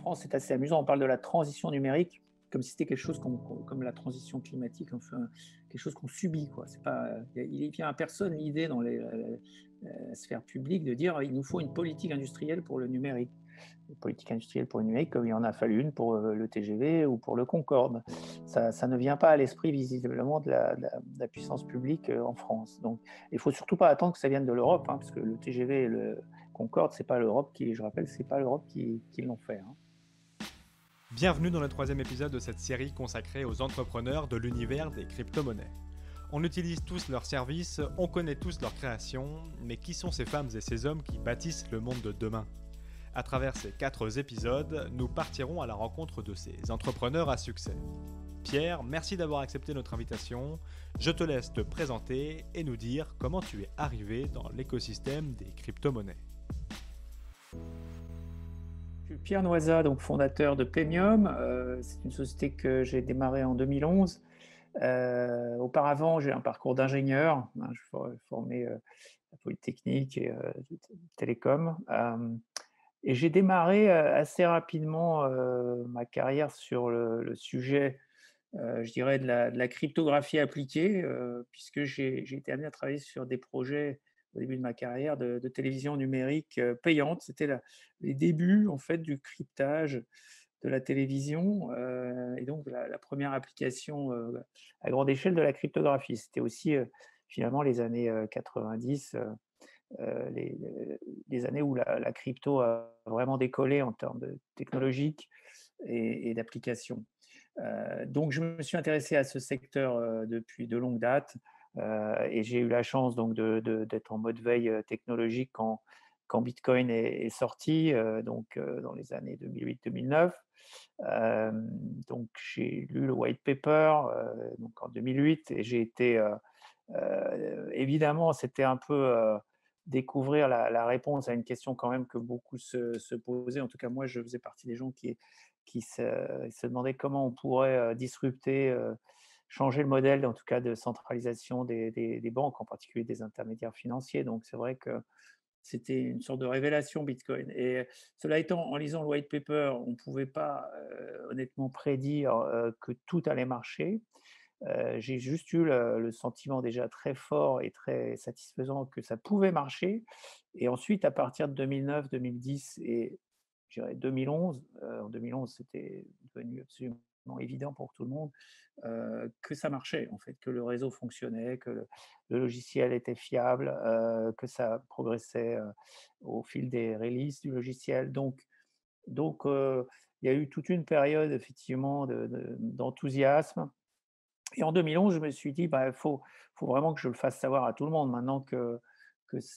France, c'est assez amusant. On parle de la transition numérique comme si c'était quelque chose comme la transition climatique, enfin, quelque chose qu'on subit, quoi. C'est pas, il vient à personne l'idée dans la sphère publique de dire il nous faut une politique industrielle pour le numérique. Une politique industrielle pour le numérique, comme il y en a fallu une pour le TGV ou pour le Concorde. Ça ne vient pas à l'esprit visiblement de la puissance publique en France. Donc, il ne faut surtout pas attendre que ça vienne de l'Europe, hein, parce que le TGV et le Concorde, c'est pas l'Europe qui, je rappelle, c'est pas l'Europe qui l'ont fait. Hein. Bienvenue dans le troisième épisode de cette série consacrée aux entrepreneurs de l'univers des crypto-monnaies. On utilise tous leurs services, on connaît tous leurs créations, mais qui sont ces femmes et ces hommes qui bâtissent le monde de demain ? À travers ces 4 épisodes, nous partirons à la rencontre de ces entrepreneurs à succès. Pierre, merci d'avoir accepté notre invitation. Je te laisse te présenter et nous dire comment tu es arrivé dans l'écosystème des crypto-monnaies. Je suis Pierre Noisa, donc fondateur de Paymium. C'est une société que j'ai démarrée en 2011. Auparavant, j'ai un parcours d'ingénieur. Je suis formé à Polytechnique et télécom. Et j'ai démarré assez rapidement ma carrière sur le sujet, je dirais, de la cryptographie appliquée, puisque j'ai été amené à travailler sur des projets au début de ma carrière de télévision numérique payante. C'était les débuts en fait du cryptage de la télévision et donc la première application à grande échelle de la cryptographie. C'était aussi finalement les années 90. Les, les années où la crypto a vraiment décollé en termes de technologique et d'application. Donc, je me suis intéressé à ce secteur depuis de longue date et j'ai eu la chance donc d'être en mode veille technologique quand Bitcoin est sorti, dans les années 2008-2009. Donc, j'ai lu le white paper donc en 2008 et j'ai été évidemment, c'était un peu découvrir la réponse à une question quand même que beaucoup se posaient. En tout cas, moi, je faisais partie des gens qui se demandaient comment on pourrait disrupter, changer le modèle, en tout cas, de centralisation des banques, en particulier des intermédiaires financiers. Donc, c'est vrai que c'était une sorte de révélation Bitcoin. Et cela étant, en lisant le white paper, on ne pouvait pas honnêtement prédire que tout allait marcher. J'ai juste eu le sentiment déjà très fort et très satisfaisant que ça pouvait marcher. Et ensuite, à partir de 2009-2010 et je dirais 2011, en 2011, c'était devenu absolument évident pour tout le monde que ça marchait, en fait, que le réseau fonctionnait, que le logiciel était fiable, que ça progressait au fil des releases du logiciel. Donc, il y a eu toute une période effectivement d'enthousiasme et en 2011, je me suis dit: «Bah, faut vraiment que je le fasse savoir à tout le monde maintenant que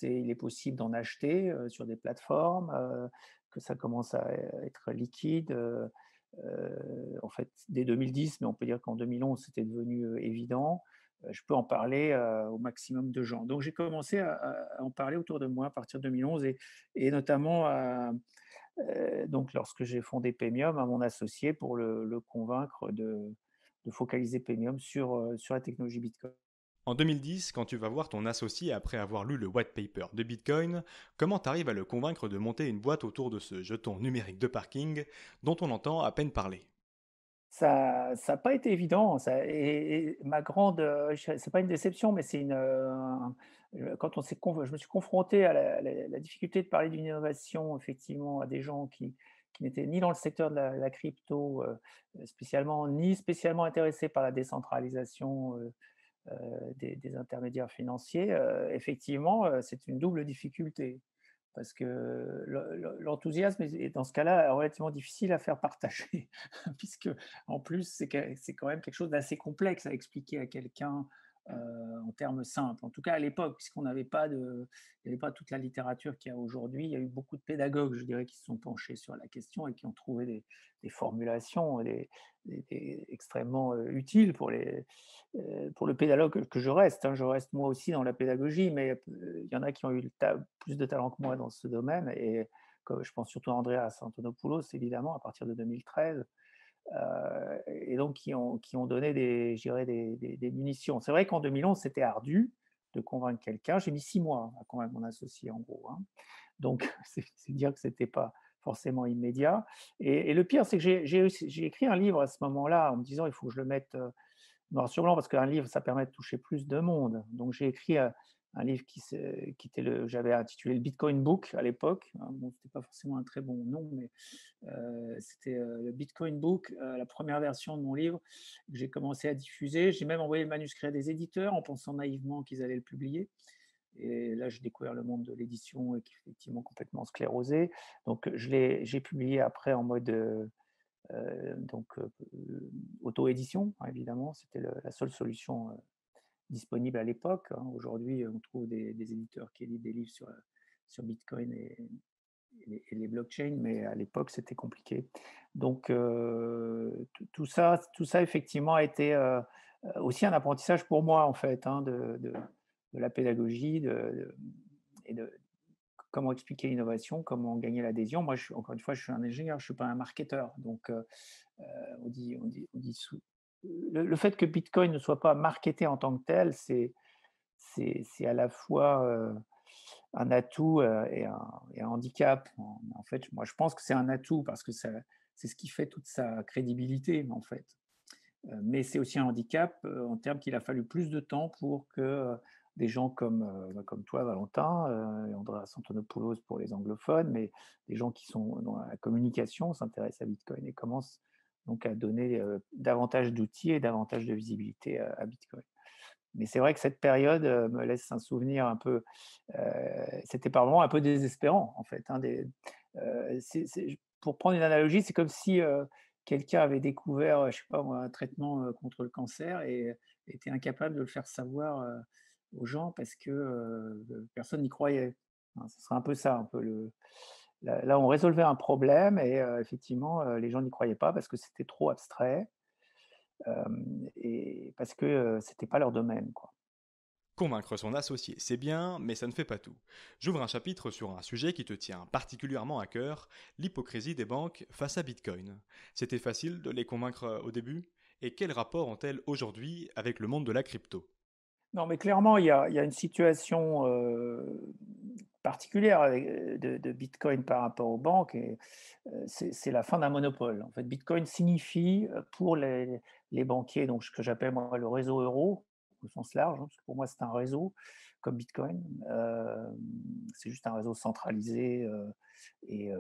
il est possible d'en acheter, sur des plateformes, que ça commence à être liquide», en fait, dès 2010, mais on peut dire qu'en 2011, c'était devenu, évident. Je peux en parler, au maximum de gens. Donc j'ai commencé à en parler autour de moi à partir de 2011 et notamment donc lorsque j'ai fondé Paymium, à mon associé pour le convaincre de focaliser Paymium sur la technologie Bitcoin. En 2010, quand tu vas voir ton associé après avoir lu le white paper de Bitcoin, comment t'arrives à le convaincre de monter une boîte autour de ce jeton numérique de parking dont on entend à peine parler ? Ça a pas été évident, ça et ma grande, c'est pas une déception, mais c'est quand je me suis confronté à la difficulté de parler d'une innovation effectivement à des gens qui n'étaient ni dans le secteur de la crypto, spécialement, ni spécialement intéressés par la décentralisation, des intermédiaires financiers, effectivement, c'est une double difficulté. Parce que l'enthousiasme est dans ce cas-là relativement difficile à faire partager, puisque en plus c'est quand même quelque chose d'assez complexe à expliquer à quelqu'un en termes simples. En tout cas à l'époque, puisqu'on n'avait pas il n'y avait pas toute la littérature qu'il y a aujourd'hui. Il y a eu beaucoup de pédagogues, je dirais, qui se sont penchés sur la question et qui ont trouvé des formulations extrêmement utiles pour le pédagogue que je reste. Hein. Je reste moi aussi dans la pédagogie, mais il y en a qui ont eu plus de talent que moi dans ce domaine. Et comme je pense surtout à Andreas Antonopoulos, évidemment, à partir de 2013, et donc qui ont donné je dirais des munitions. C'est vrai qu'en 2011, c'était ardu de convaincre quelqu'un. J'ai mis 6 mois à convaincre mon associé, en gros. Hein. Donc, c'est dire que c'était pas forcément immédiat. Et le pire, c'est que j'ai écrit un livre à ce moment-là en me disant: «Il faut que je le mette, noir sur blanc», parce qu'un livre, ça permet de toucher plus de monde. Donc j'ai écrit, un livre qui était j'avais intitulé le Bitcoin Book à l'époque, hein. Bon, c'était pas forcément un très bon nom, mais c'était, le Bitcoin Book, la première version de mon livre que j'ai commencé à diffuser. J'ai même envoyé le manuscrit à des éditeurs en pensant naïvement qu'ils allaient le publier. Et là, j'ai découvert le monde de l'édition et qui est effectivement complètement sclérosé. Donc j'ai publié après en mode, donc auto-édition, hein, évidemment. C'était la seule solution, disponible à l'époque, hein. Aujourd'hui, on trouve des éditeurs qui éditent des livres sur Bitcoin et les blockchains, mais à l'époque, c'était compliqué. Donc tout ça effectivement a été, aussi un apprentissage pour moi, en fait, hein, de la pédagogie, et de comment expliquer l'innovation, comment gagner l'adhésion. Moi, encore une fois, je suis un ingénieur, je ne suis pas un marketeur. Donc on dit le fait que Bitcoin ne soit pas marketé en tant que tel, c'est à la fois, un atout, et un handicap. En fait, moi, je pense que c'est un atout parce que c'est ce qui fait toute sa crédibilité, en fait. Mais c'est aussi un handicap, en termes qu'il a fallu plus de temps pour que, des gens comme toi, Valentin, et Andreas Antonopoulos pour les anglophones, mais des gens qui sont dans la communication s'intéressent à Bitcoin et commencent donc à donner, davantage d'outils et davantage de visibilité à Bitcoin. Mais c'est vrai que cette période, me laisse un souvenir un peu, c'était par moments un peu désespérant, en fait, hein, pour prendre une analogie, c'est comme si, quelqu'un avait découvert, je sais pas moi, un traitement, contre le cancer et était incapable de le faire savoir, aux gens parce que, personne n'y croyait. Hein, ce serait un peu ça, un peu là, on résolvait un problème et effectivement, les gens n'y croyaient pas parce que c'était trop abstrait, et parce que, c'était pas leur domaine, quoi. Convaincre son associé, c'est bien, mais ça ne fait pas tout. J'ouvre un chapitre sur un sujet qui te tient particulièrement à cœur, l'hypocrisie des banques face à Bitcoin. C'était facile de les convaincre au début? Et quel rapport ont-elles aujourd'hui avec le monde de la crypto? Non, mais clairement, il y a une situation, particulière avec, de Bitcoin par rapport aux banques et c'est la fin d'un monopole. En fait, Bitcoin signifie, pour les banquiers, donc ce que j'appelle moi le réseau euro, au sens large, hein, parce que pour moi c'est un réseau comme Bitcoin. C'est juste un réseau centralisé, et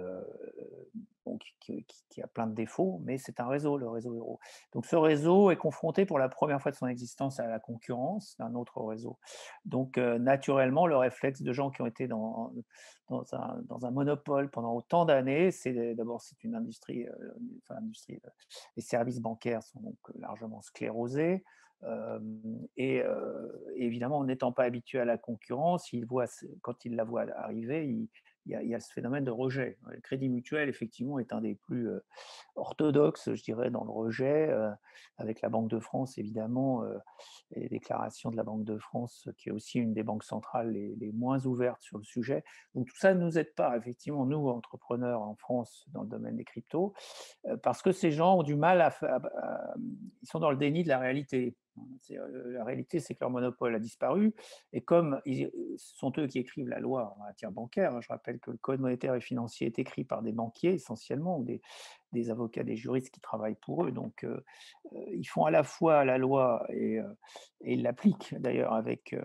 bon qui a plein de défauts, mais c'est un réseau, le réseau euro. Donc ce réseau est confronté pour la première fois de son existence à la concurrence d'un autre réseau. Donc naturellement, le réflexe de gens qui ont été dans un monopole pendant autant d'années, d'abord c'est une industrie, enfin l'industrie, les services bancaires sont donc largement sclérosés. Et évidemment, en n'étant pas habitué à la concurrence, quand ils la voient arriver, il y a ce phénomène de rejet. Le Crédit Mutuel, effectivement, est un des plus orthodoxe, je dirais, dans le rejet, avec la Banque de France, évidemment, et les déclarations de la Banque de France, qui est aussi une des banques centrales les moins ouvertes sur le sujet. Donc tout ça ne nous aide pas, effectivement, nous, entrepreneurs en France, dans le domaine des cryptos, parce que ces gens ont du mal ils sont dans le déni de la réalité. La réalité, c'est que leur monopole a disparu et comme ce sont eux qui écrivent la loi en matière bancaire, hein, je rappelle que le code monétaire et financier est écrit par des banquiers essentiellement ou des avocats, des juristes qui travaillent pour eux. Donc, ils font à la fois la loi et ils l'appliquent d'ailleurs avec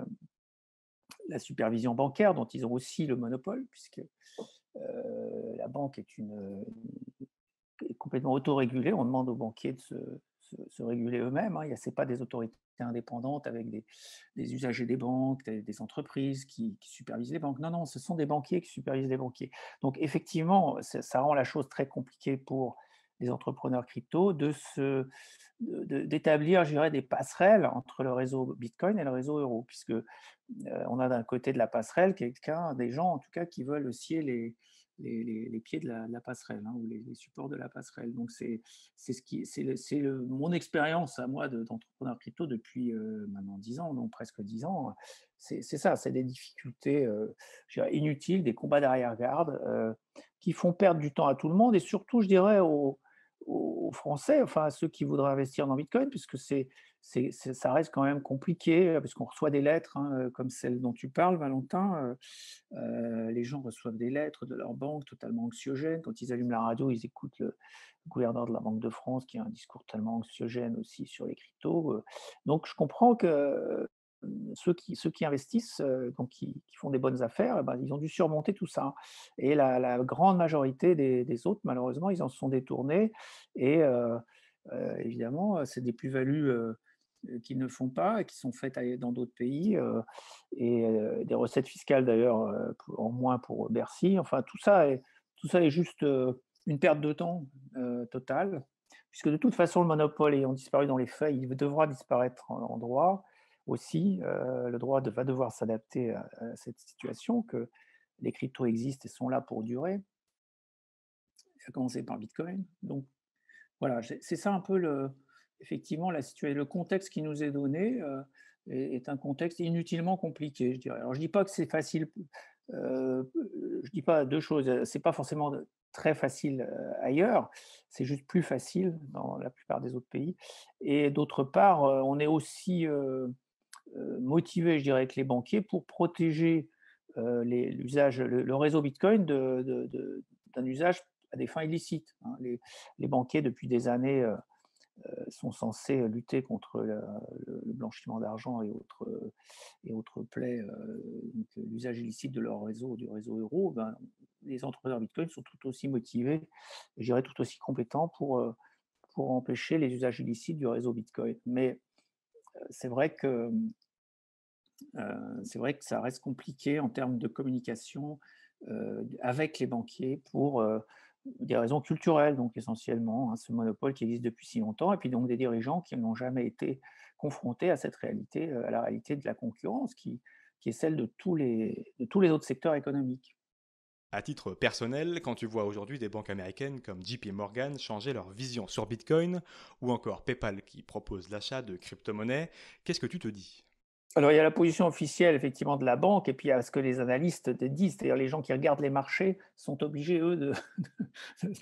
la supervision bancaire, dont ils ont aussi le monopole, puisque la banque est complètement autorégulée. On demande aux banquiers de se réguler eux-mêmes, hein. Ce n'est pas des autorités indépendantes avec des usagers des banques, des entreprises qui supervisent les banques. Non, non, ce sont des banquiers qui supervisent les banquiers. Donc effectivement, ça rend la chose très compliquée pour les entrepreneurs crypto d'établir, je dirais, des passerelles entre le réseau Bitcoin et le réseau euro, puisque on a d'un côté de la passerelle des gens en tout cas qui veulent scier les pieds de la passerelle, hein, ou les supports de la passerelle. Donc mon expérience à moi d'entrepreneur crypto depuis maintenant 10 ans, donc presque 10 ans. C'est ça, c'est des difficultés, je dirais, inutiles, des combats d'arrière-garde qui font perdre du temps à tout le monde et surtout, je dirais, aux Français, enfin à ceux qui voudraient investir dans Bitcoin, puisque ça reste quand même compliqué, puisqu'on reçoit des lettres, hein, comme celle dont tu parles, Valentin. Les gens reçoivent des lettres de leur banque totalement anxiogènes. Quand ils allument la radio, ils écoutent le gouverneur de la Banque de France qui a un discours tellement anxiogène aussi sur les cryptos. Donc je comprends que ceux qui investissent, donc qui font des bonnes affaires, eh ben, ils ont dû surmonter tout ça. Et la grande majorité des autres, malheureusement, ils en se sont détournés et évidemment, c'est des plus-values, qu'ils ne font pas et qui sont faites aille dans d'autres pays, et des recettes fiscales d'ailleurs, en moins pour Bercy. Enfin tout ça est juste, une perte de temps, totale, puisque de toute façon le monopole ayant disparu dans les faits, il devra disparaître en droit aussi. Le droit va devoir s'adapter à cette situation, que les cryptos existent et sont là pour durer, à commencer par Bitcoin. Donc voilà, c'est ça un peu effectivement le contexte qui nous est donné, est un contexte inutilement compliqué, je dirais. Alors je dis pas que c'est facile, je dis pas 2 choses, c'est pas forcément très facile, ailleurs, c'est juste plus facile dans la plupart des autres pays, et d'autre part, on est aussi, motivés, je dirais, que les banquiers pour protéger, le réseau Bitcoin d'un usage à des fins illicites, hein. Les banquiers, depuis des années, sont censés lutter contre le blanchiment d'argent et autres plaies, donc l'usage illicite de leur réseau, du réseau euro. Ben, les entrepreneurs Bitcoin sont tout aussi motivés, je dirais tout aussi compétents pour empêcher les usages illicites du réseau Bitcoin. Mais c'est vrai que c'est vrai que ça reste compliqué en termes de communication, avec les banquiers pour, des raisons culturelles, donc essentiellement, hein, ce monopole qui existe depuis si longtemps, et puis donc des dirigeants qui n'ont jamais été confrontés à cette réalité, à la réalité de la concurrence qui est celle de tous les autres secteurs économiques. À titre personnel, quand tu vois aujourd'hui des banques américaines comme JP Morgan changer leur vision sur Bitcoin, ou encore PayPal qui propose l'achat de crypto-monnaies, qu'est-ce que tu te dis? Alors, il y a la position officielle effectivement de la banque, et puis il y a ce que les analystes disent, c'est-à-dire les gens qui regardent les marchés sont obligés, eux,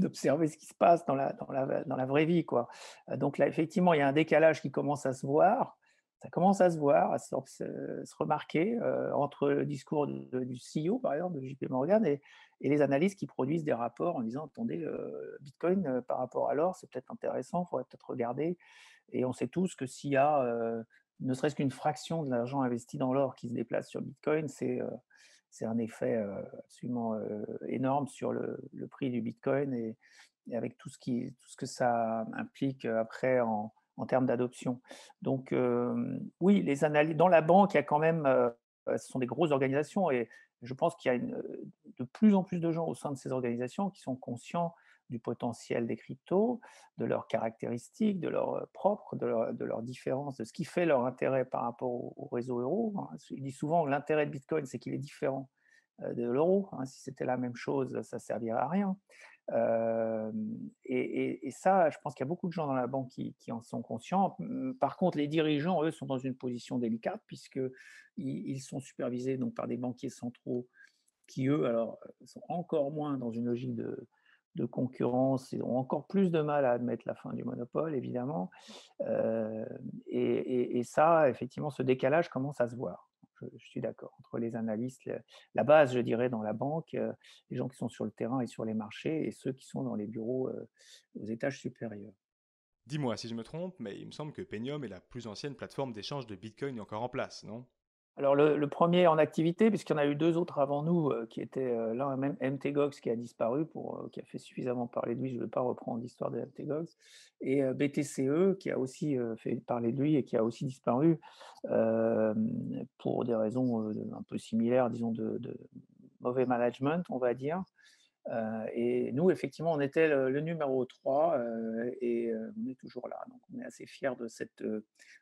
d'observer ce qui se passe dans la vraie vie, quoi. Donc là, effectivement, il y a un décalage qui commence à se voir. Ça commence à se voir, à se remarquer, entre le discours du CEO, par exemple, de JP Morgan, et les analystes qui produisent des rapports en disant: «Attendez, Bitcoin, par rapport à l'or, c'est peut-être intéressant, il faudrait peut-être regarder». Et on sait tous que s'il y a, ne serait-ce qu'une fraction de l'argent investi dans l'or qui se déplace sur Bitcoin, c'est un effet, absolument, énorme sur le prix du Bitcoin, et avec tout ce que ça implique, après en termes d'adoption. Donc, oui, les analyses dans la banque, il y a quand même, ce sont des grosses organisations, et je pense qu'il y a de plus en plus de gens au sein de ces organisations qui sont conscients du potentiel des cryptos, de leurs caractéristiques, de leurs propres, de leurs différences, de ce qui fait leur intérêt par rapport au réseau euro, hein. Je dis souvent que l'intérêt de Bitcoin, c'est qu'il est différent, de l'euro, hein. Si c'était la même chose, ça ne servirait à rien. Et ça, je pense qu'il y a beaucoup de gens dans la banque qui en sont conscients. Par contre, les dirigeants, eux, sont dans une position délicate, puisqu'ils sont supervisés donc par des banquiers centraux qui, eux, alors, sont encore moins dans une logique de concurrence, et ont encore plus de mal à admettre la fin du monopole, évidemment. Heu et ça, effectivement, ce décalage commence à se voir. Je suis d'accord, entre les analystes, la base, je dirais, dans la banque, les gens qui sont sur le terrain et sur les marchés, et ceux qui sont dans les bureaux, aux étages supérieurs. Dis-moi si je me trompe, mais il me semble que Paynium est la plus ancienne plateforme d'échange de Bitcoin encore en place, non? Alors le 1er en activité, puisqu'il y en a eu 2 autres avant nous, qui étaient, l'un même MTGOX qui a disparu, qui a fait suffisamment parler de lui, je ne vais pas reprendre l'histoire de MTGOX, et BTCE qui a aussi, fait parler de lui et qui a aussi disparu, pour des raisons, un peu similaires, disons de mauvais management, on va dire. Et nous, effectivement, on était le numéro 3, et on est toujours là. Donc on est assez fiers de cette,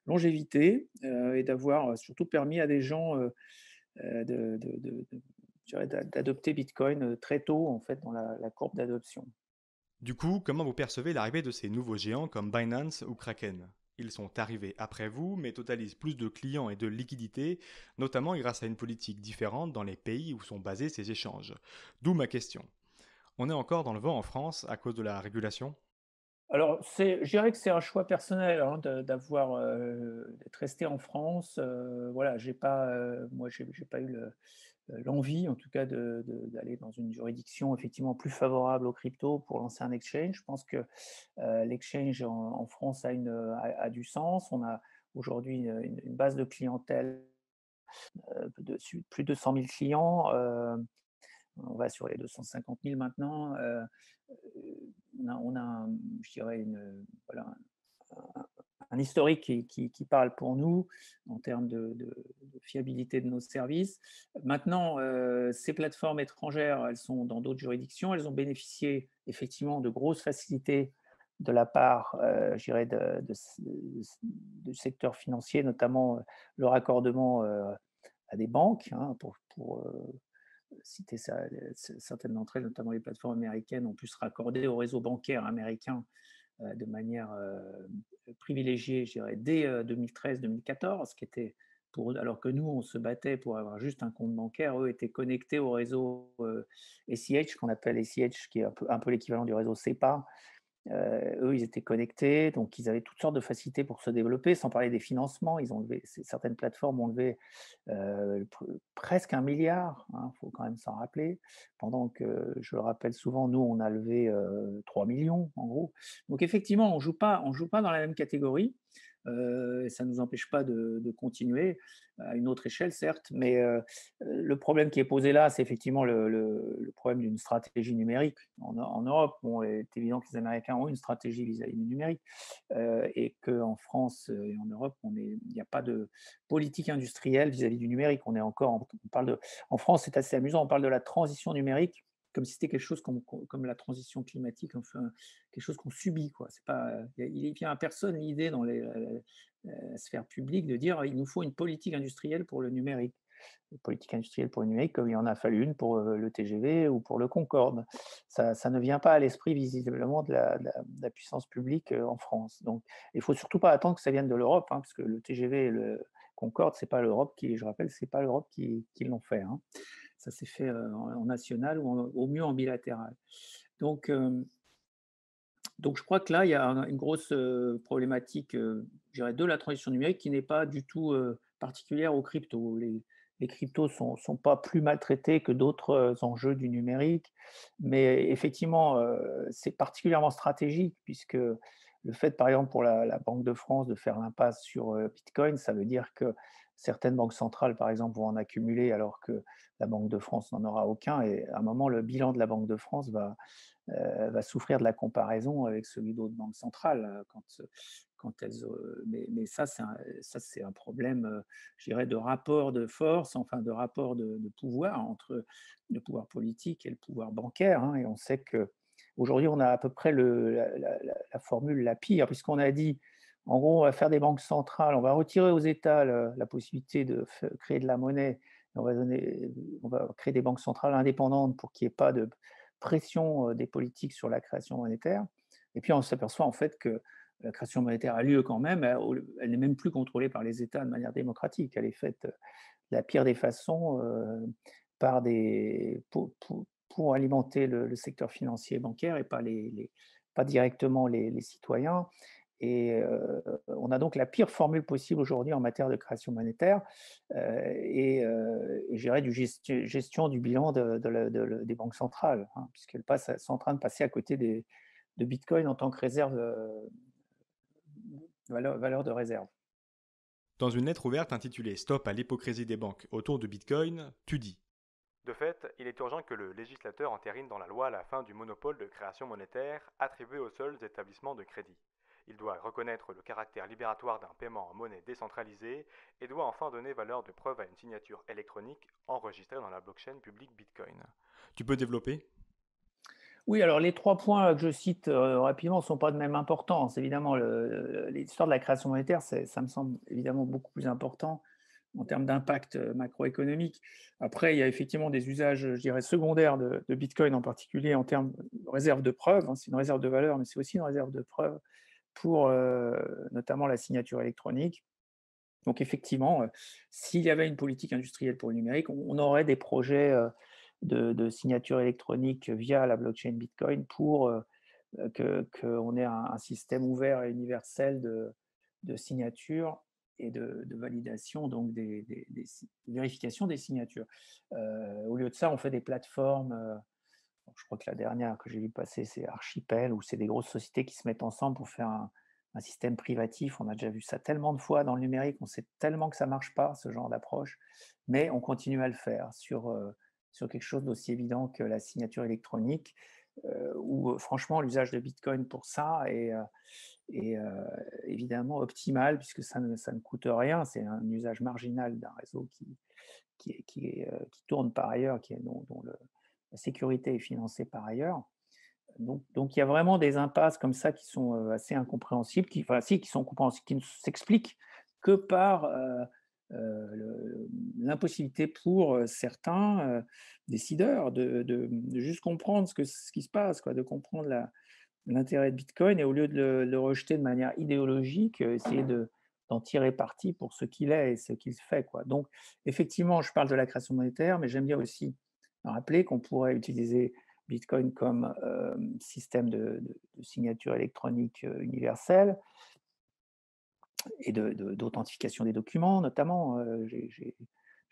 longévité, et d'avoir, surtout permis à des gens, je dirais d'adopter Bitcoin, très tôt, en fait, dans la courbe d'adoption. Du coup, comment vous percevez l'arrivée de ces nouveaux géants comme Binance ou Kraken? Ils sont arrivés après vous, mais totalisent plus de clients et de liquidités, notamment grâce à une politique différente dans les pays où sont basés ces échanges. D'où ma question. On est encore dans le vent en France à cause de la régulation? Alors, je dirais que c'est un choix personnel, hein, d'être resté en France. Voilà, j'ai pas, moi, j'ai pas eu l'envie, en tout cas, d'aller dans une juridiction effectivement plus favorable aux cryptos pour lancer un exchange. Je pense que l'exchange en France a du sens. On a aujourd'hui une base de clientèle plus de 100 000 clients. On va sur les 250 000 maintenant. Je dirais, voilà, un historique qui parle pour nous en termes de fiabilité de nos services. Maintenant, ces plateformes étrangères, elles sont dans d'autres juridictions. Elles ont bénéficié effectivement de grosses facilités de la part, je dirais, du secteur financier, notamment le raccordement à des banques, hein, pour citer ça, certaines d'entre elles, notamment les plateformes américaines, ont pu se raccorder au réseau bancaire américain de manière privilégiée, je dirais, dès 2013-2014, qui était alors que nous, on se battait pour avoir juste un compte bancaire, eux étaient connectés au réseau ACH, qu'on appelle ACH, qui est un peu l'équivalent du réseau SEPA. Eux, ils étaient connectés, donc ils avaient toutes sortes de facilités pour se développer, sans parler des financements. Certaines plateformes ont levé presque 1 milliard, hein, faut quand même s'en rappeler. Pendant que, je le rappelle souvent, nous, on a levé 3 millions, en gros. Donc effectivement, on joue pas dans la même catégorie. Ça ne nous empêche pas de continuer à une autre échelle, certes, mais le problème qui est posé là, c'est effectivement le problème d'une stratégie numérique. En Europe, bon, il est évident que les Américains ont une stratégie vis-à-vis du numérique, et qu'en France et en Europe, il n'y a pas de politique industrielle vis-à-vis du numérique. En France, c'est assez amusant, on parle de la transition numérique comme si c'était quelque chose comme la transition climatique, enfin, quelque chose qu'on subit, quoi. C'est pas, il vient à personne l'idée dans la sphère publique de dire il nous faut une politique industrielle pour le numérique. Une politique industrielle pour le numérique, comme il y en a fallu une pour le TGV ou pour le Concorde. Ça ne vient pas à l'esprit visiblement de la puissance publique en France. Donc, il ne faut surtout pas attendre que ça vienne de l'Europe, hein, parce que le TGV et le Concorde, c'est pas l'Europe qui, je rappelle, c'est pas l'Europe qui l'ont fait, hein. Ça s'est fait en national ou au mieux en bilatéral. Donc, donc je crois que là, il y a une grosse problématique, je dirais, de la transition numérique qui n'est pas du tout particulière aux cryptos. Les cryptos sont pas plus maltraités que d'autres enjeux du numérique, mais effectivement, c'est particulièrement stratégique puisque le fait, par exemple, pour la Banque de France de faire l'impasse sur Bitcoin, ça veut dire que certaines banques centrales, par exemple, vont en accumuler alors que la Banque de France n'en aura aucun. Et à un moment, le bilan de la Banque de France va souffrir de la comparaison avec celui d'autres banques centrales quand elles. Mais ça, c'est un problème, je dirais, de rapport de force, enfin de rapport de pouvoir entre le pouvoir politique et le pouvoir bancaire, hein. Et on sait que aujourd'hui, on a à peu près la formule la pire, puisqu'on a dit, en gros, on va faire des banques centrales, on va retirer aux États la possibilité de créer de la monnaie, on va créer des banques centrales indépendantes pour qu'il n'y ait pas de pression des politiques sur la création monétaire. Et puis on s'aperçoit en fait que la création monétaire a lieu quand même, elle n'est même plus contrôlée par les États de manière démocratique. Elle est faite de la pire des façons par pour alimenter le secteur financier et bancaire et pas directement les citoyens. Et on a donc la pire formule possible aujourd'hui en matière de création monétaire et je dirais gestion du bilan des banques centrales, hein, puisqu'elles sont en train de passer à côté de Bitcoin en tant que réserve, valeur de réserve. Dans une lettre ouverte intitulée Stop à l'hypocrisie des banques autour de Bitcoin, tu dis: de fait, il est urgent que le législateur entérine dans la loi la fin du monopole de création monétaire attribué aux seuls établissements de crédit. Il doit reconnaître le caractère libératoire d'un paiement en monnaie décentralisée et doit enfin donner valeur de preuve à une signature électronique enregistrée dans la blockchain publique Bitcoin. Tu peux développer? Oui, alors les 3 points que je cite rapidement ne sont pas de même importance. Évidemment, l'histoire de la création monétaire, ça me semble évidemment beaucoup plus important en termes d'impact macroéconomique. Après, il y a effectivement des usages, je dirais, secondaires de Bitcoin, en particulier en termes de réserve de preuves, hein. C'est une réserve de valeur, mais c'est aussi une réserve de preuves pour notamment la signature électronique. Donc effectivement, s'il y avait une politique industrielle pour le numérique, on aurait des projets de signature électronique via la blockchain Bitcoin qu'on ait un système ouvert et universel de signature et de validation, donc vérification des signatures. Au lieu de ça, on fait des plateformes. Je crois que la dernière que j'ai vu passer, c'est Archipel, où c'est des grosses sociétés qui se mettent ensemble pour faire un système privatif. On a déjà vu ça tellement de fois dans le numérique, on sait tellement que ça marche pas, ce genre d'approche, mais on continue à le faire sur quelque chose d'aussi évident que la signature électronique, où franchement l'usage de Bitcoin pour ça est évidemment optimal puisque ça ne coûte rien. C'est un usage marginal d'un réseau qui tourne par ailleurs, dont la sécurité est financée par ailleurs. Donc il y a vraiment des impasses comme ça qui sont, assez incompréhensibles, qui sont compréhensibles, qui ne s'expliquent que par, l'impossibilité pour, certains, décideurs de juste comprendre ce qui se passe, quoi, de comprendre l'intérêt de Bitcoin et au lieu de le rejeter de manière idéologique, essayer d'en tirer parti pour ce qu'il est et ce qu'il fait, quoi. Donc effectivement, je parle de la création monétaire, mais j'aime bien aussi rappeler qu'on pourrait utiliser Bitcoin comme, système de signature électronique, universelle et d'authentification des documents notamment. J'ai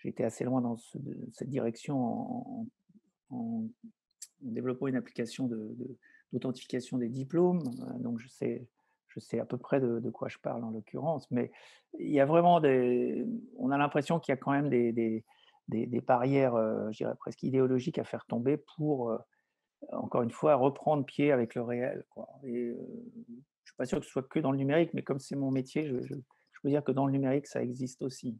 été assez loin dans cette direction en développant une application d'authentification des diplômes, donc je sais à peu près de quoi je parle en l'occurrence, mais il y a vraiment on a l'impression qu'il y a quand même des barrières, je dirais presque idéologiques à faire tomber pour, encore une fois, reprendre pied avec le réel, quoi. Et je suis pas sûr que ce soit que dans le numérique, mais comme c'est mon métier, je peux dire que dans le numérique, ça existe aussi.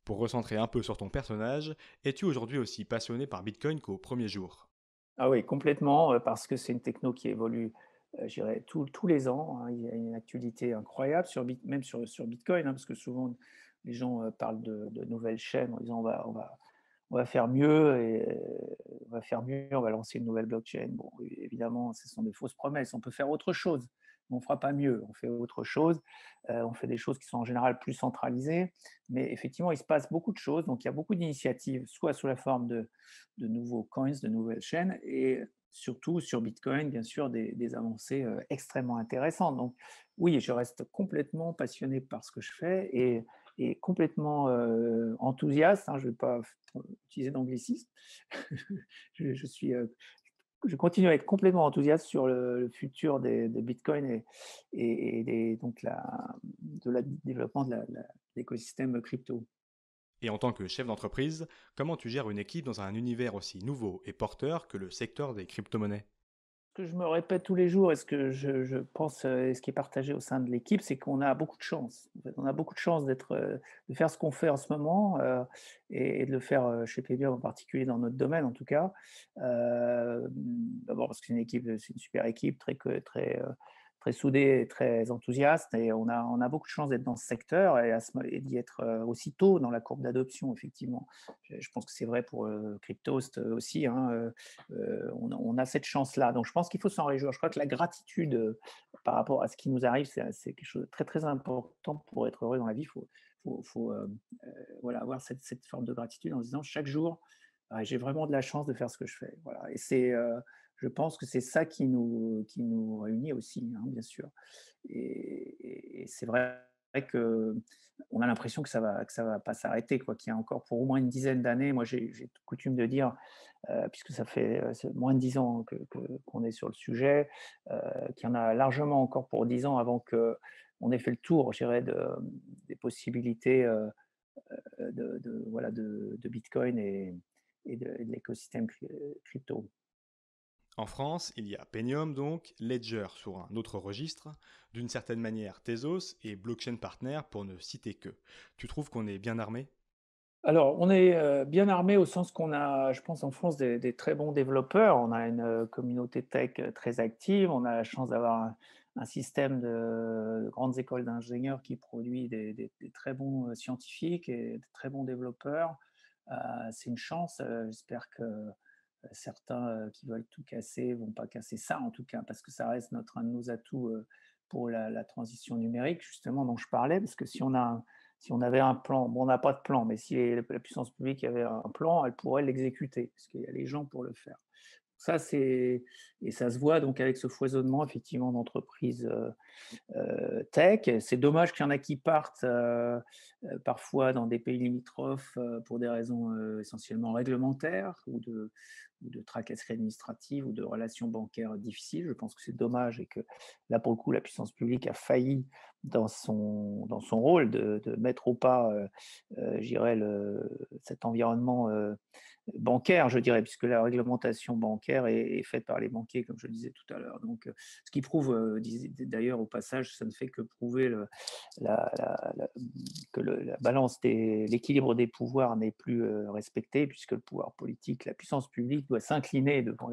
Pour recentrer un peu sur ton personnage, es-tu aujourd'hui aussi passionné par Bitcoin qu'au premier jour? Ah oui, complètement, parce que c'est une techno qui évolue, je dirais tous les ans, hein. Il y a une actualité incroyable même sur Bitcoin, hein, parce que souvent les gens, parlent de nouvelles chaînes en disant: On va faire mieux et on va faire mieux, on va lancer une nouvelle blockchain». Bon, évidemment, ce sont des fausses promesses. On peut faire autre chose, mais on fera pas mieux. On fait autre chose, on fait des choses qui sont en général plus centralisées, mais effectivement, il se passe beaucoup de choses. Donc il y a beaucoup d'initiatives, soit sous la forme de nouveaux coins, de nouvelles chaînes et surtout sur Bitcoin, bien sûr, des avancées, extrêmement intéressantes. Donc oui, je reste complètement passionné par ce que je fais et complètement, enthousiaste, hein, je ne vais pas utiliser d'anglicisme. Je suis, je continue à être complètement enthousiaste sur le futur des bitcoins donc développement de l'écosystème crypto. Et en tant que chef d'entreprise, comment tu gères une équipe dans un univers aussi nouveau et porteur que le secteur des crypto-monnaies? Ce que je me répète tous les jours et ce que je pense, et ce qui est partagé au sein de l'équipe, c'est qu'on a beaucoup de chance. En fait, on a beaucoup de chance de faire ce qu'on fait en ce moment, et de le faire, chez Paybium en particulier dans notre domaine en tout cas. D'abord parce que c'est une super équipe très soudée et très enthousiaste et on a beaucoup de chance d'être dans ce secteur et d'y être, aussi tôt dans la courbe d'adoption effectivement. Je pense que c'est vrai pour, Cryptost, aussi, hein, on a cette chance-là. Donc je pense qu'il faut s'en réjouir. Je crois que la gratitude, par rapport à ce qui nous arrive, c'est quelque chose de très, très important pour être heureux dans la vie. Voilà, avoir cette forme de gratitude en se disant: «Chaque jour, ah, j'ai vraiment de la chance de faire ce que je fais». Voilà et je pense que c'est ça qui nous réunit aussi, hein, bien sûr et c'est vrai qu'on a l'impression que ça va pas s'arrêter, quoi, qu'il y a encore pour au moins une dizaine d'années. Moi, j'ai coutume de dire, puisque ça fait, c'est moins de 10 ans qu'on est sur le sujet, qu'il y en a largement encore pour 10 ans avant qu'on ait fait le tour, je dirais, des possibilités, voilà, de Bitcoin et de l'écosystème crypto. En France, il y a Paynium donc, Ledger sur un autre registre, d'une certaine manière Tezos et Blockchain Partner pour ne citer que. Tu trouves qu'on est bien armé? Alors, on est, bien armé au sens qu'on a, je pense, en France, des très bons développeurs. On a une, communauté tech, très active. On a la chance d'avoir un système de grandes écoles d'ingénieurs qui produit des très bons, scientifiques et de très bons développeurs. C'est une chance, j'espère que, certains, qui veulent tout casser vont pas casser ça, en tout cas, parce que ça reste un de nos atouts, pour la transition numérique, justement, dont je parlais. Parce que si on avait un plan, bon, on n'a pas de plan, mais si la puissance publique avait un plan, elle pourrait l'exécuter, parce qu'il y a les gens pour le faire. Ça, et ça se voit donc avec ce foisonnement effectivement d'entreprises, tech. C'est dommage qu'il y en a qui partent, parfois dans des pays limitrophes, pour des raisons, essentiellement réglementaires ou de tracasseries administratives ou de relations bancaires difficiles. Je pense que c'est dommage et que là, pour le coup, la puissance publique a failli dans son rôle de mettre au pas, je dirais cet environnement, bancaire, je dirais, puisque la réglementation bancaire est faite par les banquiers, comme je le disais tout à l'heure. Donc, ce qui prouve, d'ailleurs, au passage, ça ne fait que prouver que la balance l'équilibre des pouvoirs n'est plus respecté, puisque le pouvoir politique, la puissance publique doit s'incliner devant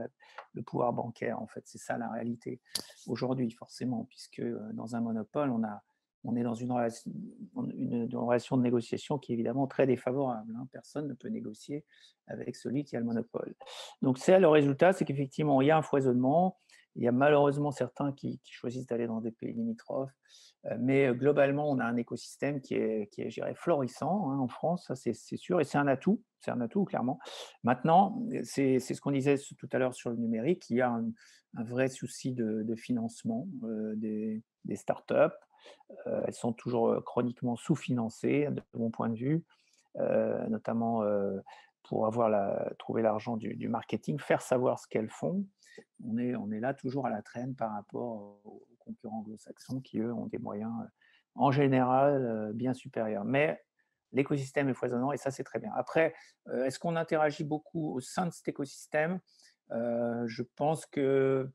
le pouvoir bancaire. En fait, c'est ça la réalité aujourd'hui, forcément, puisque dans un monopole, on est dans une relation de négociation qui est évidemment très défavorable, hein. Personne ne peut négocier avec celui qui a le monopole. Donc c'est le résultat, c'est qu'effectivement, il y a un foisonnement. Il y a malheureusement certains qui choisissent d'aller dans des pays limitrophes, mais globalement, on a un écosystème je dirais, florissant, hein, en France, ça c'est sûr, et c'est un atout clairement. Maintenant, c'est ce qu'on disait tout à l'heure sur le numérique, il y a un vrai souci de financement des startups. Elles sont toujours chroniquement sous-financées, de mon point de vue, notamment pour trouver l'argent du marketing, faire savoir ce qu'elles font. On est là toujours à la traîne par rapport aux concurrents anglo-saxons qui, eux, ont des moyens en général bien supérieurs. Mais l'écosystème est foisonnant et ça, c'est très bien. Après, est-ce qu'on interagit beaucoup au sein de cet écosystème? Je pense que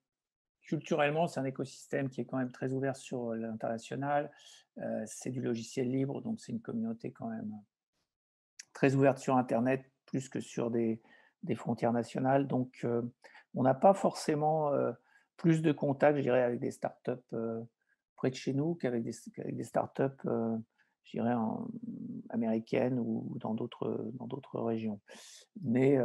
culturellement, c'est un écosystème qui est quand même très ouvert sur l'international. C'est du logiciel libre, donc c'est une communauté quand même très ouverte sur internet, plus que sur des frontières nationales. Donc, on n'a pas forcément, plus de contacts, je dirais, avec des startups, près de chez nous qu'avec des startups, je dirais américaines ou dans d'autres régions. Mais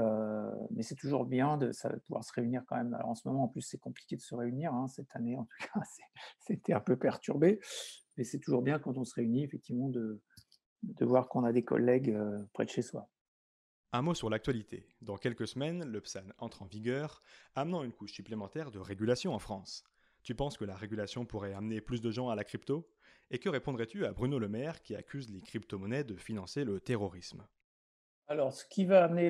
c'est toujours bien de pouvoir se réunir quand même. Alors en ce moment, en plus, c'est compliqué de se réunir, hein, cette année en tout cas, c'était un peu perturbé. Mais c'est toujours bien quand on se réunit, effectivement, de voir qu'on a des collègues près de chez soi. Un mot sur l'actualité. Dans quelques semaines, le PSAN entre en vigueur, amenant une couche supplémentaire de régulation en France. Tu penses que la régulation pourrait amener plus de gens à la crypto? Et que répondrais-tu à Bruno Le Maire qui accuse les crypto-monnaies de financer le terrorisme? Alors, ce qui va amener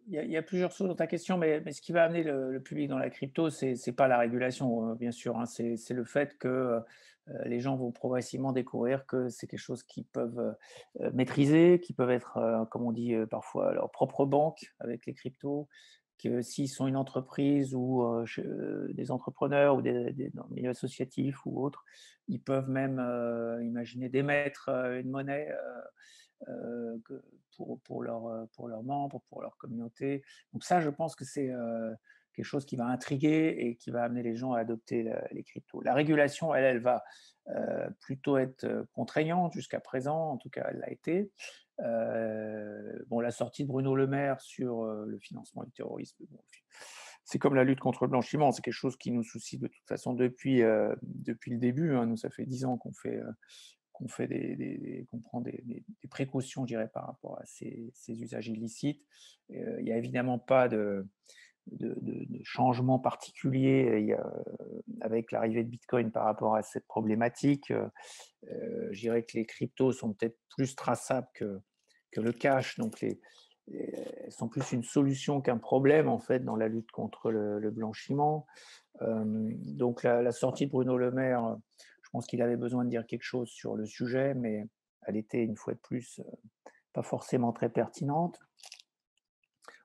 il y a plusieurs choses dans ta question, mais ce qui va amener le public dans la crypto, c'est pas la régulation, bien sûr, hein. C'est le fait que, les gens vont progressivement découvrir que c'est quelque chose qu'ils peuvent, maîtriser, qui peuvent être, comme on dit, parfois leur propre banque avec les cryptos, que s'ils sont une entreprise ou, des entrepreneurs ou dans le milieu associatif ou autre, ils peuvent même, imaginer d'émettre, une monnaie, que pour leurs membres, pour leur communauté. Donc ça, je pense que c'est, quelque chose qui va intriguer et qui va amener les gens à adopter les cryptos. La régulation, elle va, plutôt être, contraignante jusqu'à présent, en tout cas elle l'a été. Bon, la sortie de Bruno Le Maire sur, le financement du terrorisme, bon, c'est comme la lutte contre le blanchiment, c'est quelque chose qui nous soucie de toute façon depuis le début, hein. Nous, ça fait 10 ans qu'on fait qu'on prend des précautions, je dirais, par rapport à ces usages illicites. Il n'y a évidemment pas de changement particulier avec l'arrivée de Bitcoin par rapport à cette problématique. Je dirais que les cryptos sont peut-être plus traçables que le cash, donc elles sont plus une solution qu'un problème en fait dans la lutte contre le blanchiment. Donc la sortie de Bruno Le Maire, je pense qu'il avait besoin de dire quelque chose sur le sujet, mais elle était une fois de plus, pas forcément très pertinente.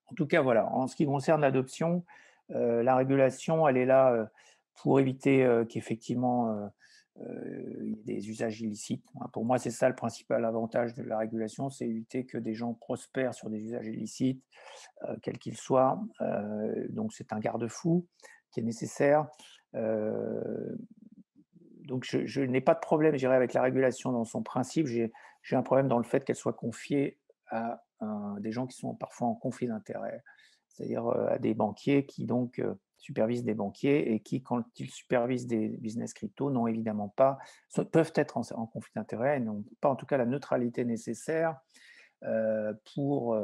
En tout cas, voilà, en ce qui concerne l'adoption, la régulation, elle est là, pour éviter, qu'effectivement, il y ait des usages illicites, hein. Pour moi, c'est ça le principal avantage de la régulation, c'est éviter que des gens prospèrent sur des usages illicites, quels qu'ils soient. Donc c'est un garde-fou qui est nécessaire. Heu, donc je n'ai pas de problème, je dirais, avec la régulation dans son principe. J'ai un problème dans le fait qu'elle soit confiée à des gens qui sont parfois en conflit d'intérêts. C'est-à-dire, à des banquiers qui donc, supervisent des banquiers et qui, quand ils supervisent des business crypto, n'ont évidemment pas peuvent être en conflit d'intérêts et n'ont pas en tout cas la neutralité nécessaire pour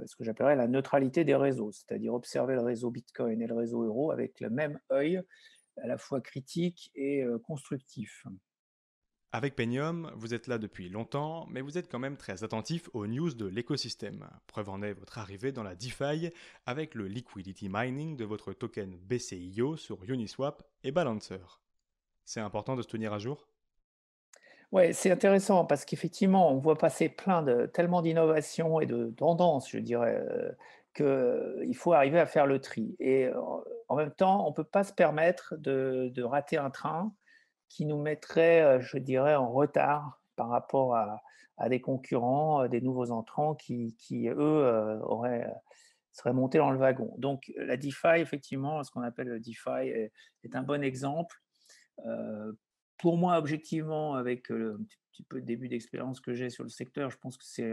ce que j'appellerais la neutralité des réseaux, c'est-à-dire observer le réseau Bitcoin et le réseau euro avec le même œil, à la fois critique et constructif. Avec Penium, vous êtes là depuis longtemps, mais vous êtes quand même très attentif aux news de l'écosystème. Preuve en est votre arrivée dans la DeFi avec le liquidity mining de votre token BCIO sur Uniswap et Balancer. C'est important de se tenir à jour? Ouais, c'est intéressant parce qu'effectivement, on voit passer tellement d'innovations et de tendances, je dirais, qu'il faut arriver à faire le tri et en même temps, on ne peut pas se permettre de rater un train qui nous mettrait, je dirais, en retard par rapport à des concurrents, des nouveaux entrants qui eux, seraient montés dans le wagon. Donc la DeFi, effectivement, ce qu'on appelle le DeFi est un bon exemple. Heu, pour moi, objectivement, avec, un petit peu de début d'expérience que j'ai sur le secteur, je pense que c'est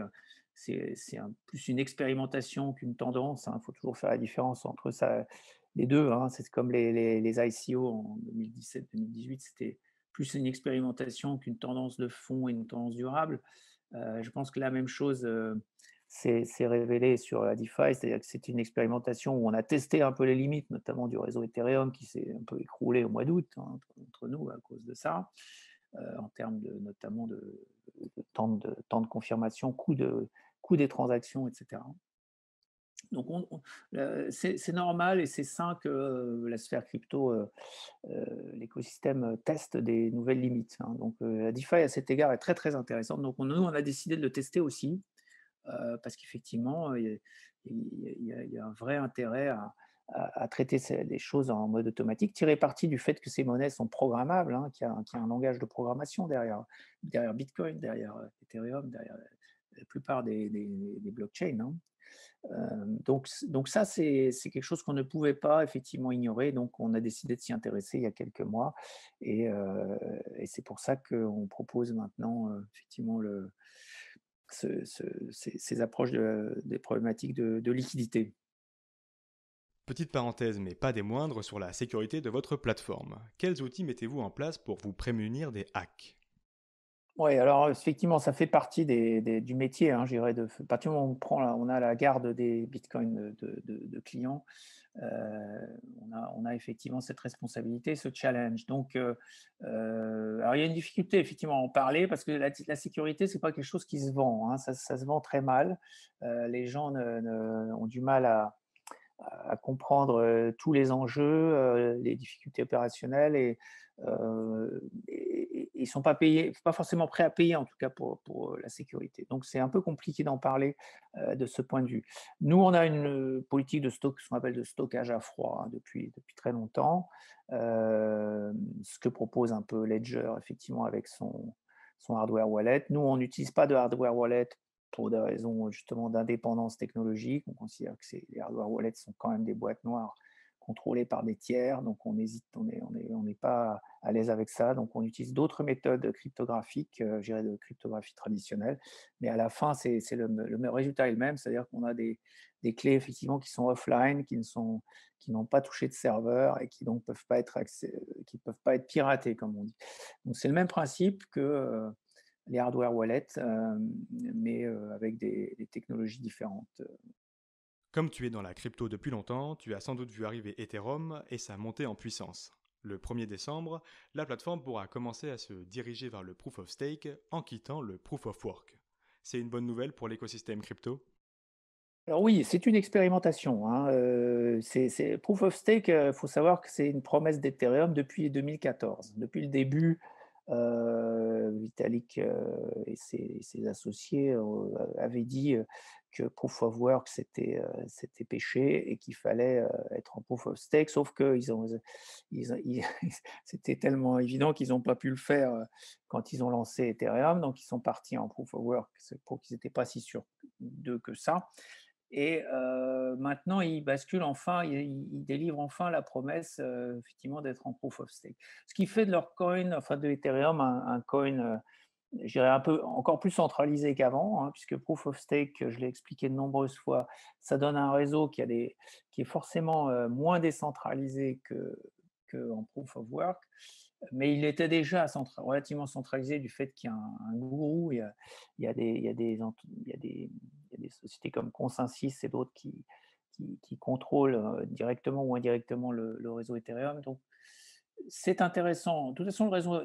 plus une expérimentation qu'une tendance, hein. Il faut toujours faire la différence entre ça les 2, hein. C'est comme les ICO en 2017-2018, c'était plus une expérimentation qu'une tendance de fond et une tendance durable. Je pense que la même chose, s'est révélée sur la DeFi, c'est-à-dire que c'est une expérimentation où on a testé un peu les limites, notamment du réseau Ethereum qui s'est un peu écroulé au mois d'août, hein, entre nous à cause de ça, en termes notamment de temps de confirmation, coût des transactions, etc. Donc c'est normal et c'est sain que la sphère crypto, l'écosystème teste des nouvelles limites, hein. Donc la DeFi à cet égard est très très intéressante. Donc nous, on a décidé de le tester aussi. Parce qu'effectivement, il y a un vrai intérêt à traiter les choses en mode automatique, tirer parti du fait que ces monnaies sont programmables, hein, qu'il y a un langage de programmation derrière Bitcoin, derrière Ethereum, derrière la plupart des blockchains, hein. Donc ça, c'est quelque chose qu'on ne pouvait pas effectivement ignorer, donc on a décidé de s'y intéresser il y a quelques mois et c'est pour ça qu'on propose maintenant, effectivement ces approches des problématiques de liquidité. Petite parenthèse, mais pas des moindres, sur la sécurité de votre plateforme. Quels outils mettez-vous en place pour vous prémunir des hacks? Oui, alors effectivement, ça fait partie du métier, hein, je dirais, à partir du moment où on a la garde des bitcoins de clients, on a effectivement cette responsabilité, ce challenge. Donc, alors il y a une difficulté effectivement à en parler parce que la sécurité, c'est pas quelque chose qui se vend, hein, ça se vend très mal. Les gens ont du mal à comprendre tous les enjeux, les difficultés opérationnelles et ils sont pas forcément prêts à payer en tout cas pour la sécurité. Donc c'est un peu compliqué d'en parler de ce point de vue. Nous, on a une politique ce qu'on appelle de stockage à froid, hein, depuis très longtemps. Ce que propose un peu Ledger effectivement avec son hardware wallet. Nous, on n'utilise pas de hardware wallet pour des raisons justement d'indépendance technologique. On considère que les hardware wallets sont quand même des boîtes noires contrôlées par des tiers, donc on hésite, on n'est pas à l'aise avec ça. Donc on utilise d'autres méthodes cryptographiques, je dirais de cryptographie traditionnelle, mais à la fin, c'est le résultat est le même, c'est-à-dire qu'on a des clés effectivement qui sont offline, qui n'ont pas touché de serveur et qui donc qui peuvent pas être piratées, comme on dit. Donc c'est le même principe que les hardware wallets, mais avec des technologies différentes. Comme tu es dans la crypto depuis longtemps, tu as sans doute vu arriver Ethereum et sa montée en puissance. Le 1er décembre, la plateforme pourra commencer à se diriger vers le Proof of Stake en quittant le Proof of Work. C'est une bonne nouvelle pour l'écosystème crypto? Alors oui, c'est une expérimentation, hein, c'est Proof of Stake, faut savoir que c'est une promesse d'Ethereum depuis 2014. Depuis le début, Vitalik, et ses associés, avaient dit, que Proof of Work c'était péché et qu'il fallait, être en Proof of Stake. Sauf qu'ils c'était tellement évident qu'ils n'ont pas pu le faire, quand ils ont lancé Ethereum, donc ils sont partis en Proof of Work. C'est pour qu'ils n'étaient pas si sûrs d'eux que ça. Et maintenant, ils basculent enfin, ils délivrent enfin la promesse, effectivement d'être en proof of stake. Ce qui fait de leur coin, enfin de Ethereum, un coin, je dirais un peu encore plus centralisé qu'avant, hein, puisque proof of stake, je l'ai expliqué de nombreuses fois, ça donne un réseau qui est forcément, moins décentralisé qu'en proof of work. mais il était déjà relativement centralisé du fait qu'il y a un gourou. Il y a des sociétés comme Consensys et d'autres qui contrôlent directement ou indirectement le réseau Ethereum. Donc, c'est intéressant. De toute façon, le réseau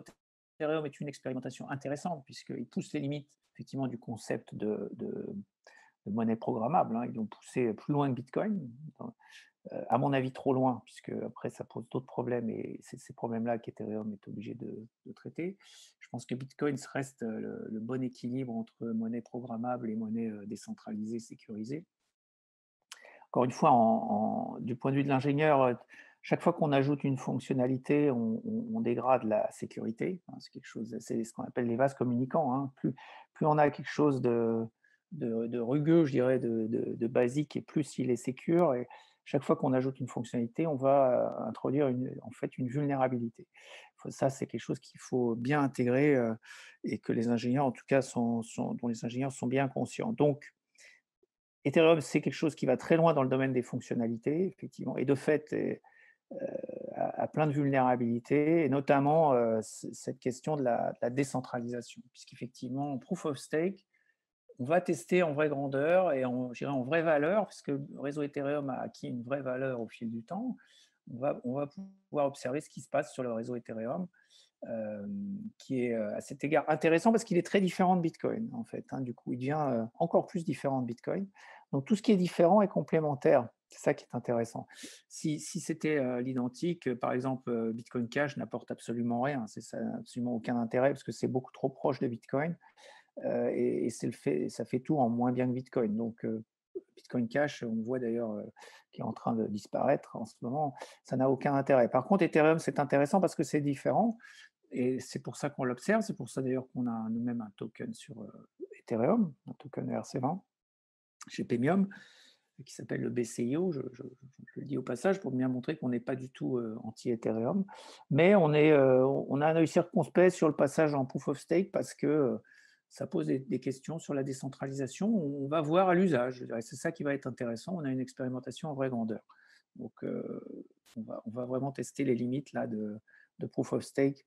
Ethereum est une expérimentation intéressante puisqu'il pousse les limites effectivement du concept de monnaie programmable, hein. Ils l'ont poussé plus loin que Bitcoin, à mon avis trop loin, puisque après ça pose d'autres problèmes et c'est ces problèmes-là qu'Ethereum est obligé de traiter. Je pense que Bitcoin reste le bon équilibre entre monnaie programmable et monnaie décentralisée, sécurisée. Encore une fois, du point de vue de l'ingénieur, chaque fois qu'on ajoute une fonctionnalité, on dégrade la sécurité, hein. C'est ce qu'on appelle les vases communicants, hein. Plus on a quelque chose de rugueux, je dirais, de basique, et plus il est sécure. Et chaque fois qu'on ajoute une fonctionnalité, on va introduire en fait une vulnérabilité. Ça, c'est quelque chose qu'il faut bien intégrer et que les ingénieurs, en tout cas, dont les ingénieurs sont bien conscients. Donc, Ethereum, c'est quelque chose qui va très loin dans le domaine des fonctionnalités, effectivement, et de fait, a plein de vulnérabilités, et notamment cette question de la décentralisation, puisqu'effectivement, en proof of stake, on va tester en vraie grandeur et je dirais en vraie valeur, puisque le réseau Ethereum a acquis une vraie valeur au fil du temps. On va pouvoir observer ce qui se passe sur le réseau Ethereum, qui est à cet égard intéressant parce qu'il est très différent de Bitcoin, en fait, hein. Du coup, il devient encore plus différent de Bitcoin. Donc, tout ce qui est différent est complémentaire. C'est ça qui est intéressant. Si c'était l'identique, par exemple, Bitcoin Cash n'apporte absolument rien. Ça n'a absolument aucun intérêt parce que c'est beaucoup trop proche de Bitcoin et ça fait tout en moins bien que Bitcoin. Donc, Bitcoin Cash, on voit d'ailleurs qui est en train de disparaître en ce moment, ça n'a aucun intérêt. Par contre, Ethereum, c'est intéressant parce que c'est différent et c'est pour ça qu'on l'observe. C'est pour ça d'ailleurs qu'on a nous-mêmes un token sur Ethereum, un token ERC20 chez Pemium, qui s'appelle le BCIO. Je le dis au passage pour bien montrer qu'on n'est pas du tout anti-Ethereum, mais on a un œil circonspect sur le passage en proof of stake parce que ça pose des questions sur la décentralisation. On va voir à l'usage. C'est ça qui va être intéressant. On a une expérimentation en vraie grandeur. Donc, on va vraiment tester les limites là, de proof of stake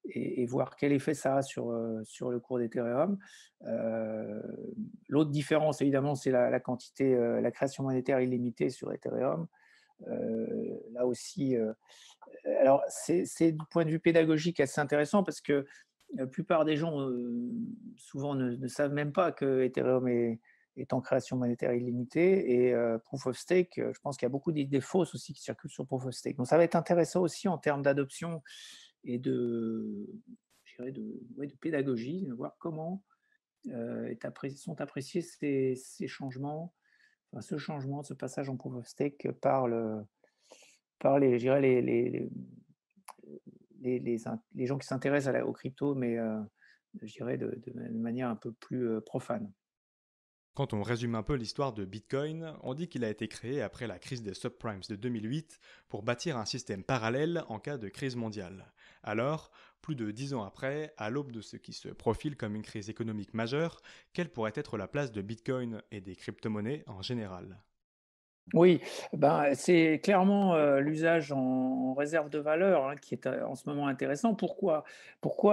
et voir quel effet ça a sur le cours d'Ethereum. L'autre différence, évidemment, c'est la quantité, la création monétaire illimitée sur Ethereum. Là aussi, alors c'est du point de vue pédagogique assez intéressant parce que la plupart des gens, souvent, ne savent même pas que Ethereum est en création monétaire illimitée et Proof of Stake, je pense qu'il y a beaucoup d'idées fausses aussi qui circulent sur Proof of Stake. Donc ça va être intéressant aussi en termes d'adoption et je dirais ouais, de pédagogie, de voir comment sont appréciés ces changements, enfin, ce changement, ce passage en Proof of Stake par les, je dirais les gens qui s'intéressent aux cryptos, mais je dirais de manière un peu plus profane. Quand on résume un peu l'histoire de Bitcoin, on dit qu'il a été créé après la crise des subprimes de 2008 pour bâtir un système parallèle en cas de crise mondiale. Alors, plus de 10 ans après, à l'aube de ce qui se profile comme une crise économique majeure, quelle pourrait être la place de Bitcoin et des crypto-monnaies en général? Oui, ben, c'est clairement l'usage en réserve de valeur hein, qui est en ce moment intéressant. Pourquoi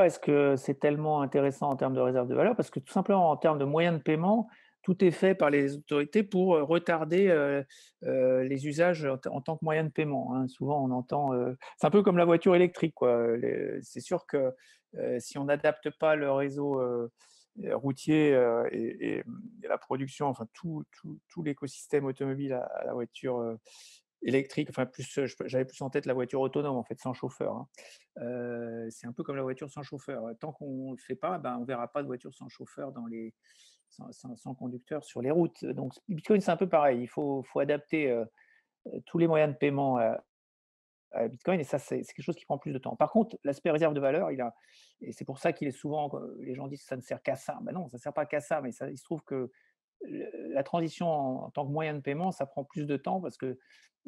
est-ce que c'est tellement intéressant en termes de réserve de valeur? Parce que tout simplement en termes de moyens de paiement, tout est fait par les autorités pour retarder les usages en tant que moyen de paiement, hein. Souvent, on entend, c'est un peu comme la voiture électrique, quoi. C'est sûr que si on n'adapte pas le réseau routier et la production, enfin tout l'écosystème automobile à la voiture électrique, enfin plus, j'avais plus en tête la voiture autonome en fait, sans chauffeur, hein. C'est un peu comme la voiture sans chauffeur. Tant qu'on ne le fait pas, ben, on ne verra pas de voiture sans chauffeur sans conducteur sur les routes. Donc Bitcoin, c'est un peu pareil. Il faut adapter tous les moyens de paiement à Bitcoin et ça, c'est quelque chose qui prend plus de temps. Par contre, l'aspect réserve de valeur, et c'est pour ça qu'il est souvent, les gens disent que ça ne sert qu'à ça. Ben non, ça ne sert pas qu'à ça, mais il se trouve que la transition en tant que moyen de paiement, ça prend plus de temps parce que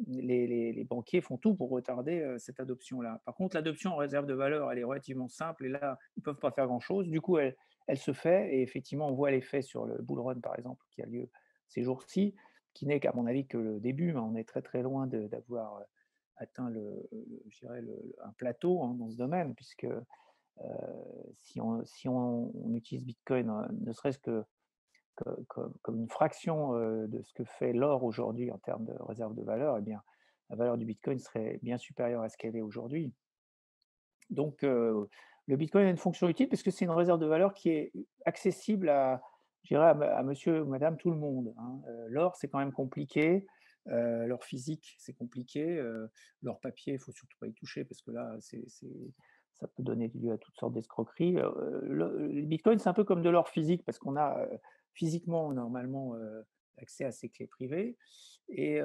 les banquiers font tout pour retarder cette adoption-là. Par contre, l'adoption en réserve de valeur, elle est relativement simple et là, ils ne peuvent pas faire grand-chose. Du coup, elle se fait et effectivement, on voit l'effet sur le bull run, par exemple, qui a lieu ces jours-ci, qui n'est qu'à mon avis que le début, mais on est très très loin d'avoir atteint je dirais un plateau, hein, dans ce domaine, puisque si on utilise Bitcoin, ne serait-ce que comme une fraction de ce que fait l'or aujourd'hui en termes de réserve de valeur, eh bien, la valeur du Bitcoin serait bien supérieure à ce qu'elle est aujourd'hui. Donc, le Bitcoin a une fonction utile parce que c'est une réserve de valeur qui est accessible je dirais, à monsieur ou madame tout le monde, hein. L'or, c'est quand même compliqué, l'or physique, c'est compliqué, l'or papier, il faut surtout pas y toucher parce que là, ça peut donner lieu à toutes sortes d'escroqueries. Le Bitcoin, c'est un peu comme de l'or physique parce qu'on a, physiquement, normalement, accès à ses clés privées et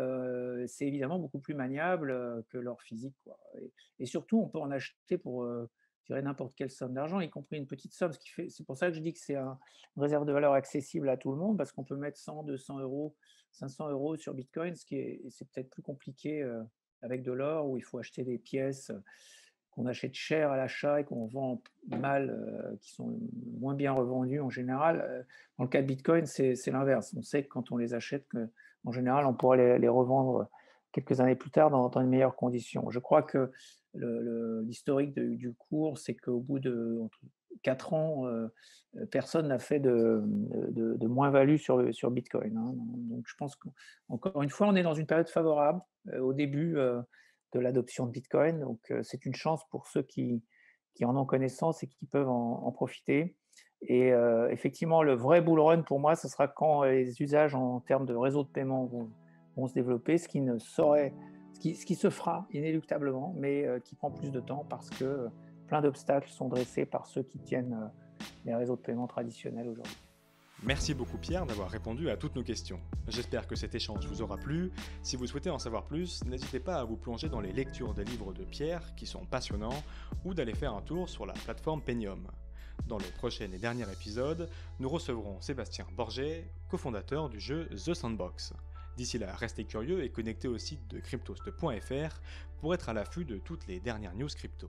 c'est évidemment beaucoup plus maniable, que l'or physique, quoi. Et surtout, on peut en acheter pour, je dirais n'importe quelle somme d'argent, y compris une petite somme, ce qui fait c'est pour ça que je dis que c'est une réserve de valeur accessible à tout le monde, parce qu'on peut mettre 100, 200 €, 500 € sur Bitcoin, c'est peut-être plus compliqué, avec de l'or où il faut acheter des pièces, qu'on achète cher à l'achat et qu'on vend mal, qui sont moins bien revendues en général. Dans le cas de Bitcoin, c'est l'inverse. On sait que quand on les achète, qu'en général, on pourra les revendre quelques années plus tard dans une meilleure condition. Je crois que l'historique du cours, c'est qu'au bout entre 4 ans, personne n'a fait de moins-value sur Bitcoin, hein. Donc je pense qu'encore une fois, on est dans une période favorable, au début, de l'adoption de Bitcoin. Donc c'est une chance pour ceux qui en ont connaissance et qui peuvent en profiter. Et effectivement, le vrai bull run pour moi, ce sera quand les usages en termes de réseau de paiement vont se développer, ce qui se fera inéluctablement, mais qui prend plus de temps parce que plein d'obstacles sont dressés par ceux qui tiennent les réseaux de paiement traditionnels aujourd'hui. Merci beaucoup Pierre d'avoir répondu à toutes nos questions. J'espère que cet échange vous aura plu. Si vous souhaitez en savoir plus, n'hésitez pas à vous plonger dans les lectures des livres de Pierre qui sont passionnants ou d'aller faire un tour sur la plateforme Paynium. Dans le prochain et dernier épisode, nous recevrons Sébastien Borget, cofondateur du jeu The Sandbox. D'ici là, restez curieux et connectez au site de cryptost.fr pour être à l'affût de toutes les dernières news crypto.